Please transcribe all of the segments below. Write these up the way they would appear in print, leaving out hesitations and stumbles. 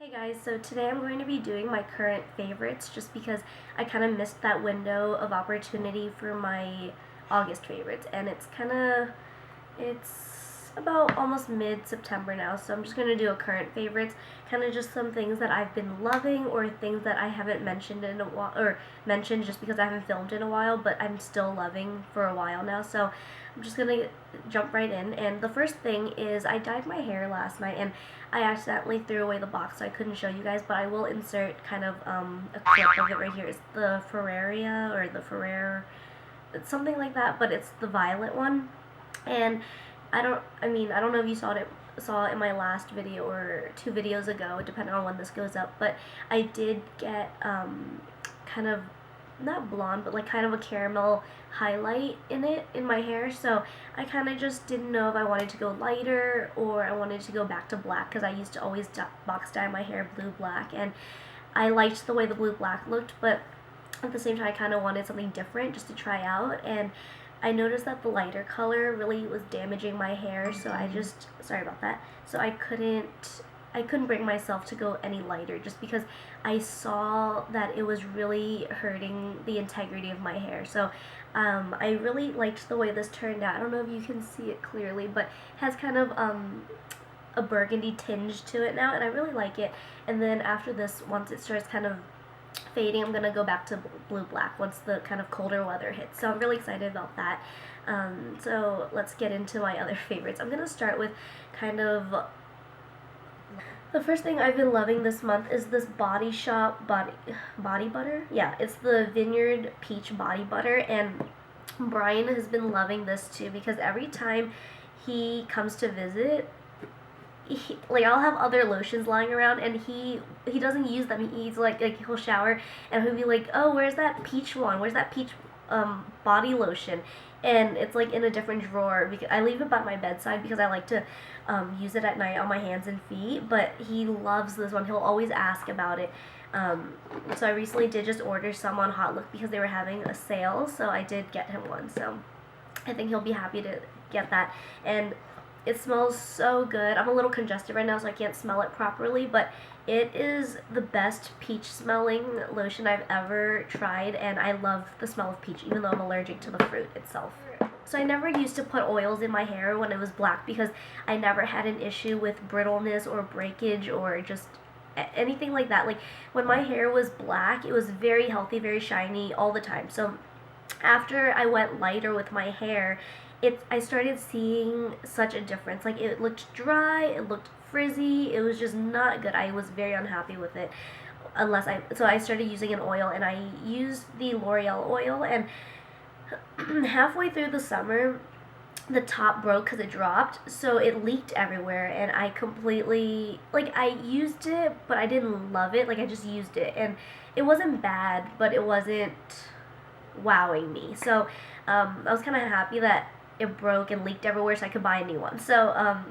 Hey guys, so today I'm going to be doing my current favorites just because I kind of missed that window of opportunity for my August favorites, and it's about almost mid-September now, so I'm just going to do a current favorites, kind of just some things that I've been loving or things that I haven't mentioned in a while, or mentioned just because I haven't filmed in a while, but I'm still loving for a while now, so I'm just going to jump right in. And the first thing is I dyed my hair last night, and I accidentally threw away the box, so I couldn't show you guys, but I will insert kind of a clip of it right here. It's the Ferreria, or the Ferrer, it's something like that, but it's the violet one. And I don't know if you saw it in my last video or 2 videos ago, depending on when this goes up, but I did get kind of not blonde, but like kind of a caramel highlight in my hair, so I kind of just didn't know if I wanted to go lighter or I wanted to go back to black, because I used to always box dye my hair blue black, and I liked the way the blue black looked, but at the same time I kind of wanted something different just to try out, and I noticed that the lighter color really was damaging my hair, so sorry about that, so I couldn't bring myself to go any lighter just because I saw that it was really hurting the integrity of my hair. So I really liked the way this turned out. I don't know if you can see it clearly, but it has kind of a burgundy tinge to it now, and I really like it. And then after this, once it starts kind of fading, I'm going to go back to blue black once the kind of colder weather hits. So I'm really excited about that. So let's get into my other favorites. I'm going to start with kind of the first thing I've been loving this month is this Body Shop body butter. Yeah, it's the Vineyard Peach Body Butter, and Brian has been loving this too because every time he comes to visit, like I'll have other lotions lying around, and he doesn't use them. He's like he'll shower and he'll be like, oh, where's that peach one? Where's that peach body lotion? And it's like in a different drawer because I leave it by my bedside because I like to use it at night on my hands and feet, but he loves this one. He'll always ask about it. So I recently did just order some on Hotlook because they were having a sale, so I did get him one. So I think he'll be happy to get that. And it smells so good. I'm a little congested right now, so I can't smell it properly, but it is the best peach smelling lotion I've ever tried, and I love the smell of peach, even though I'm allergic to the fruit itself. So I never used to put oils in my hair when it was black because I never had an issue with brittleness or breakage or just anything like that. Like when my hair was black, it was very healthy, very shiny all the time. So after I went lighter with my hair, I started seeing such a difference. Like it looked dry, it looked frizzy, it was just not good. I was very unhappy with it. So I started using an oil, and I used the L'Oreal oil, and halfway through the summer, the top broke because it dropped, so it leaked everywhere, and I completely, like, I used it, but I didn't love it. Like, I just used it, and it wasn't bad, but it wasn't wowing me. So I was kind of happy that it broke and leaked everywhere so I could buy a new one. So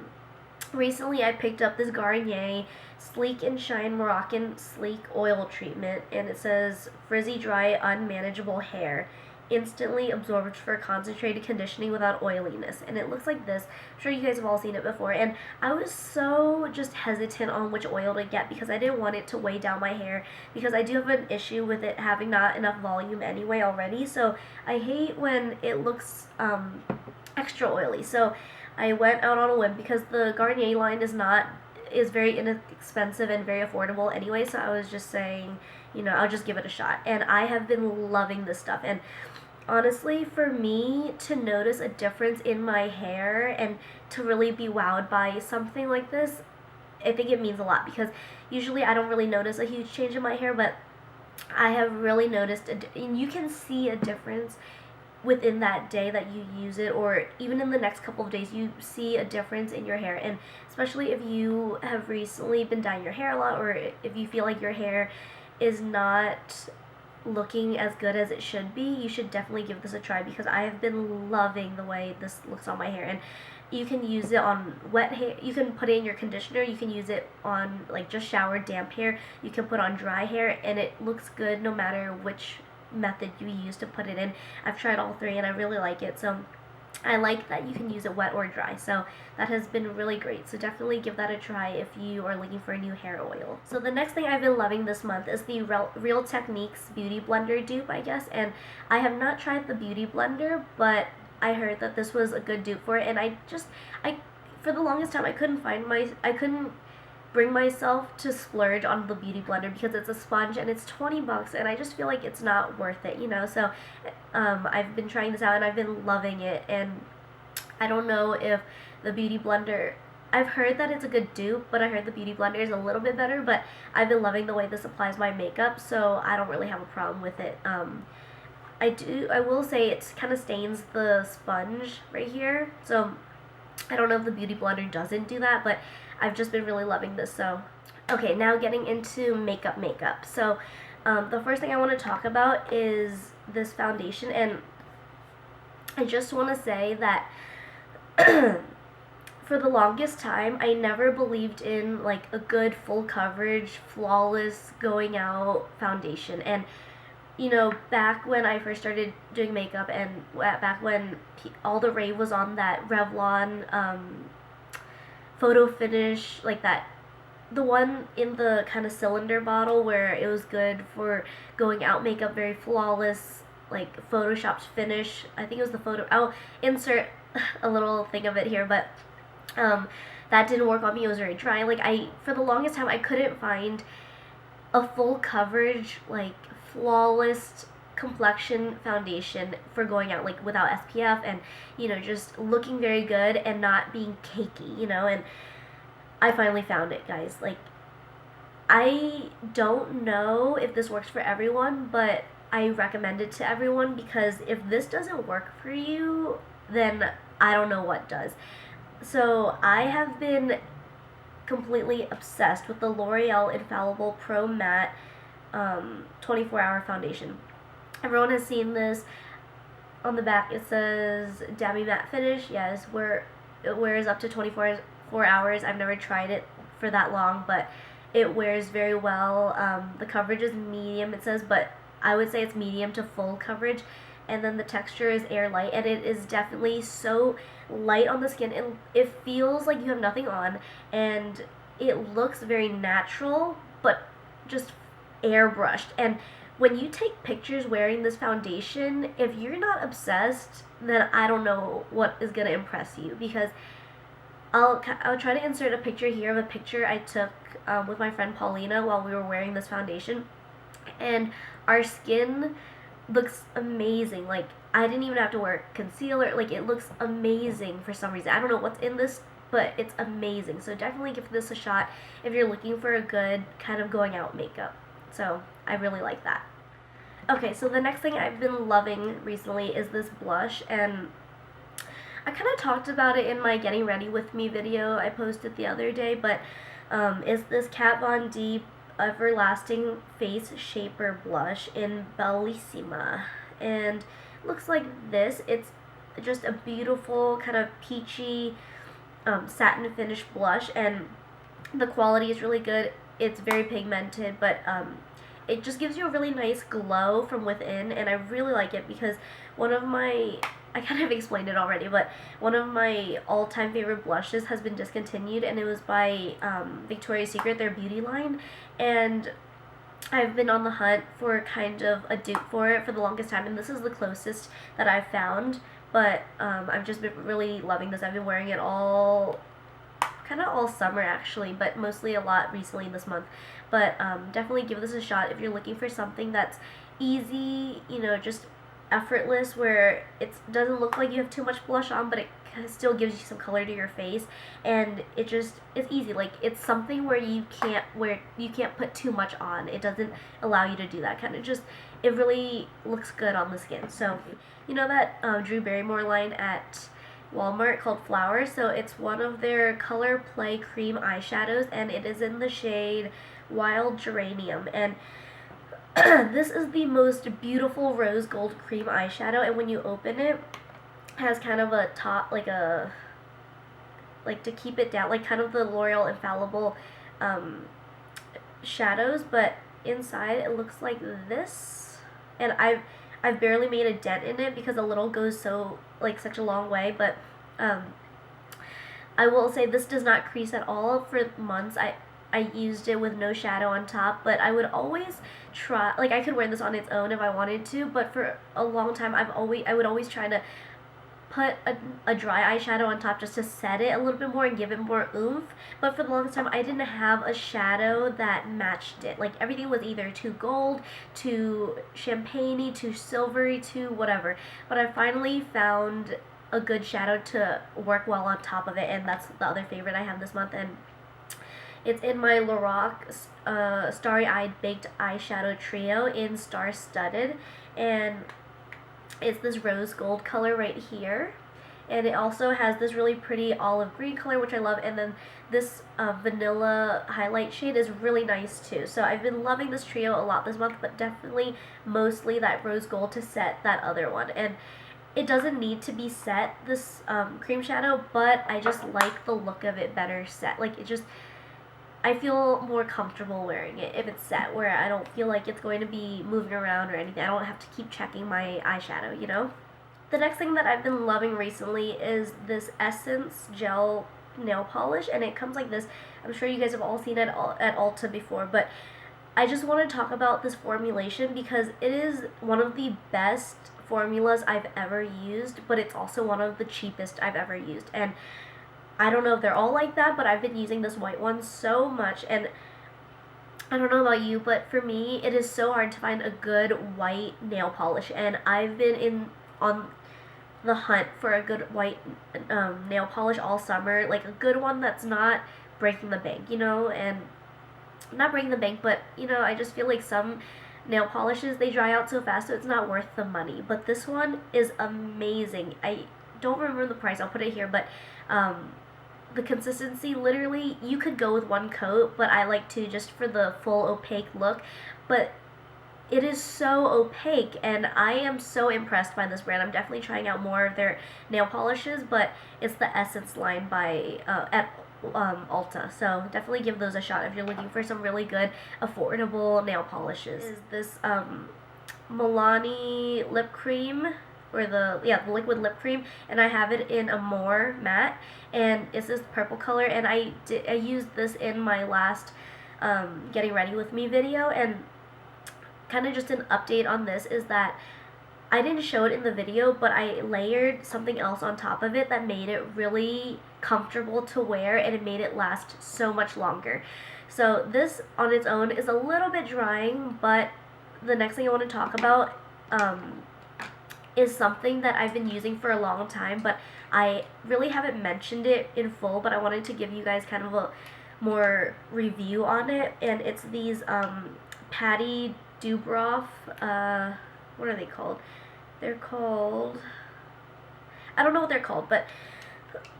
recently I picked up this Garnier Sleek and Shine Moroccan Sleek Oil Treatment, and it says frizzy, dry, unmanageable hair, instantly absorbed for concentrated conditioning without oiliness. And it looks like this. I'm sure you guys have all seen it before, and I was so just hesitant on which oil to get because I didn't want it to weigh down my hair, because I do have an issue with it having not enough volume anyway already, so I hate when it looks extra oily. So I went out on a whim because the Garnier line is very inexpensive and very affordable anyway, so I was just saying, I'll just give it a shot. And I have been loving this stuff, and honestly, for me to notice a difference in my hair and to really be wowed by something like this, I think it means a lot, because usually I don't really notice a huge change in my hair, but I have really noticed, and you can see a difference within that day that you use it, or even in the next couple of days, you see a difference in your hair. And especially if you have recently been dyeing your hair a lot, or if you feel like your hair is not looking as good as it should be, you should definitely give this a try, because I have been loving the way this looks on my hair. And you can use it on wet hair, you can put it in your conditioner, you can use it on like just showered damp hair, you can put on dry hair, and it looks good no matter which method you use to put it in. I've tried all 3 and I really like it. So I like that you can use it wet or dry, so that has been really great. So definitely give that a try if you are looking for a new hair oil. So the next thing I've been loving this month is the Real Techniques Beauty Blender dupe, I guess. And I have not tried the Beauty Blender, but I heard that this was a good dupe for it. And I for the longest time I couldn't bring myself to splurge on the Beauty Blender because it's a sponge and it's $20 and I just feel like it's not worth it, you know. So I've been trying this out and I've been loving it, and I don't know if the Beauty Blender, I've heard that it's a good dupe, but I heard the Beauty Blender is a little bit better, but I've been loving the way this applies my makeup, so I don't really have a problem with it. I will say it kind of stains the sponge right here, so I don't know if the Beauty Blender doesn't do that, but I've just been really loving this. So, okay, now getting into makeup. So, the first thing I want to talk about is this foundation, and I just want to say that for the longest time, I never believed in like a good full coverage, flawless going out foundation. And you know, back when I first started doing makeup, and back when all the rave was on that Revlon photo finish, like that, the one in the kind of cylinder bottle where it was good for going out makeup, very flawless, like photoshopped finish. I think it was the photo. I'll insert a little thing of it here, but that didn't work on me. It was very dry. Like for the longest time, I couldn't find a full coverage, like flawless complexion foundation for going out, like without SPF, and you know, just looking very good and not being cakey, you know. And I finally found it, guys. Like, I don't know if this works for everyone, but I recommend it to everyone, because if this doesn't work for you, then I don't know what does. So I have been completely obsessed with the L'Oreal Infallible Pro Matte 24-hour foundation. Everyone has seen this. On the back it says Demi Matte Finish. Yes, where it wears up to 24 hours. I've never tried it for that long, but it wears very well. The coverage is medium, it says, but I would say it's medium to full coverage. And then the texture is air light, and it is definitely so light on the skin. It feels like you have nothing on, and it looks very natural, but just airbrushed. And when you take pictures wearing this foundation, if you're not obsessed, then I don't know what is gonna impress you, because I'll try to insert a picture here of a picture I took with my friend Paulina while we were wearing this foundation, and our skin looks amazing. Like, I didn't even have to wear concealer. Like, it looks amazing for some reason. I don't know what's in this, but it's amazing. So definitely give this a shot if you're looking for a good kind of going out makeup. So I really like that. Okay, so the next thing I've been loving recently is this blush, and I kind of talked about it in my Getting Ready With Me video I posted the other day, but is this Kat Von D Everlasting Face Shaper Blush in Bellissima, and looks like this. It's just a beautiful kind of peachy satin finish blush, and the quality is really good. It's very pigmented, but it just gives you a really nice glow from within, and I really like it because I kind of explained it already, but one of my all-time favorite blushes has been discontinued, and it was by Victoria's Secret, their beauty line, and I've been on the hunt for kind of a dupe for it for the longest time, and this is the closest that I've found, but I've just been really loving this. I've been wearing it kind of all summer actually, but mostly a lot recently this month. But definitely give this a shot if you're looking for something that's easy, you know, just effortless, where it doesn't look like you have too much blush on, but it still gives you some color to your face, and it's easy. Like, it's something where you can't put too much on. It doesn't allow you to do that. Kind of just, it really looks good on the skin. So, you know that Drew Barrymore line at Walmart called Flowers? So it's one of their Color Play cream eyeshadows, and it is in the shade Wild Geranium, and this is the most beautiful rose gold cream eyeshadow, and when you open it, has kind of a top, like to keep it down, like kind of the L'Oreal Infallible shadows, but inside it looks like this. And I've barely made a dent in it because a little goes such a long way, but I will say this does not crease at all. For months I used it with no shadow on top, but I would always try, like, I could wear this on its own if I wanted to, but for a long time I would always try to put a dry eyeshadow on top just to set it a little bit more and give it more oomph. But for the longest time, I didn't have a shadow that matched it. Like, everything was either too gold, too champagne-y, too silvery, too whatever. But I finally found a good shadow to work well on top of it, and that's the other favorite I have this month. And it's in my Lorac Starry Eyed Baked Eyeshadow Trio in Star Studded, and it's this rose gold color right here, and it also has this really pretty olive green color, which I love, and then this vanilla highlight shade is really nice too. So I've been loving this trio a lot this month, but definitely mostly that rose gold to set that other one. And it doesn't need to be set, this cream shadow, but I just like the look of it better set. Like, I feel more comfortable wearing it if it's set, where I don't feel like it's going to be moving around or anything. I don't have to keep checking my eyeshadow, you know? The next thing that I've been loving recently is this Essence Gel nail polish, and it comes like this. I'm sure you guys have all seen it at Ulta before, but I just want to talk about this formulation because it is one of the best formulas I've ever used, but it's also one of the cheapest I've ever used. And I don't know if they're all like that, but I've been using this white one so much, and I don't know about you, but for me, it is so hard to find a good white nail polish, and I've been on the hunt for a good white nail polish all summer, like a good one that's not breaking the bank, you know, and not breaking the bank, but, you know, I just feel like some nail polishes, they dry out so fast, so it's not worth the money, but this one is amazing. I don't remember the price, I'll put it here, but, the consistency, literally, you could go with one coat, but I like to just for the full opaque look, but it is so opaque, and I am so impressed by this brand. I'm definitely trying out more of their nail polishes, but it's the Essence line by at Ulta, so definitely give those a shot if you're looking for some really good, affordable nail polishes. Is this Milani lip cream, or the liquid lip cream, and I have it in a more matte, and it's this purple color, and I used this in my last getting ready with me video. And kind of just an update on this is that I didn't show it in the video, but I layered something else on top of it that made it really comfortable to wear, and it made it last so much longer. So this on its own is a little bit drying, but the next thing I want to talk about is something that I've been using for a long time, but I really haven't mentioned it in full, but I wanted to give you guys kind of a more review on it, and it's these Pati Dubroff, what are they called? They're called, I don't know what they're called, but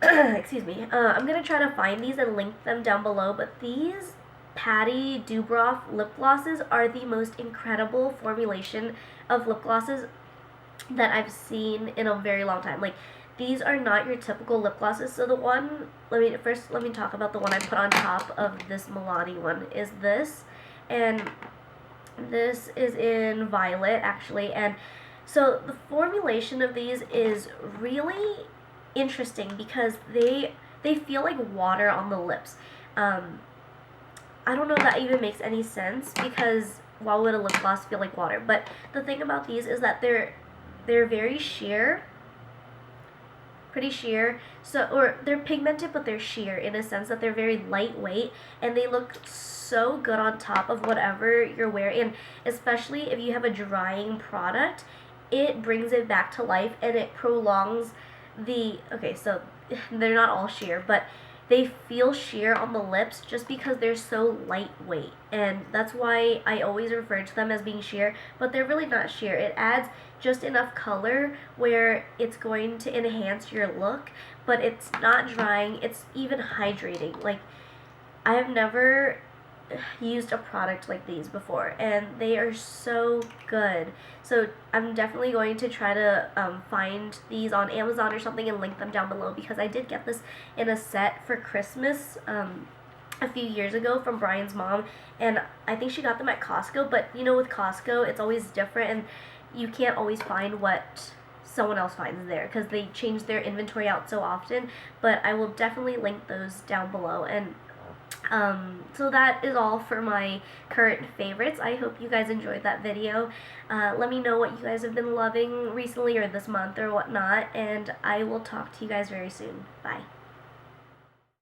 excuse me, I'm going to try to find these and link them down below, but these Pati Dubroff lip glosses are the most incredible formulation of lip glosses that I've seen in a very long time. Like, these are not your typical lip glosses. So the one, let me talk about the one I put on top of this Milani one, is this, and this is in Violet, actually. And so the formulation of these is really interesting because they feel like water on the lips. I don't know if that even makes any sense, because why would a lip gloss feel like water? But the thing about these is that they're very sheer, pretty sheer, or they're pigmented, but they're sheer in a sense that they're very lightweight, and they look so good on top of whatever you're wearing, and especially if you have a drying product, it brings it back to life, and it prolongs okay, so they're not all sheer, but they feel sheer on the lips just because they're so lightweight, and that's why I always refer to them as being sheer, but they're really not sheer. It adds just enough color where it's going to enhance your look, but it's not drying, it's even hydrating. Like, I have never used a product like these before, and they are so good. So I'm definitely going to try to find these on Amazon or something and link them down below, because I did get this in a set for Christmas a few years ago from Brian's mom, and I think she got them at Costco, but you know, with Costco it's always different, and you can't always find what someone else finds there because they change their inventory out so often, but I will definitely link those down below. And so that is all for my current favorites. I hope you guys enjoyed that video. Let me know what you guys have been loving recently or this month or whatnot, and I will talk to you guys very soon. Bye.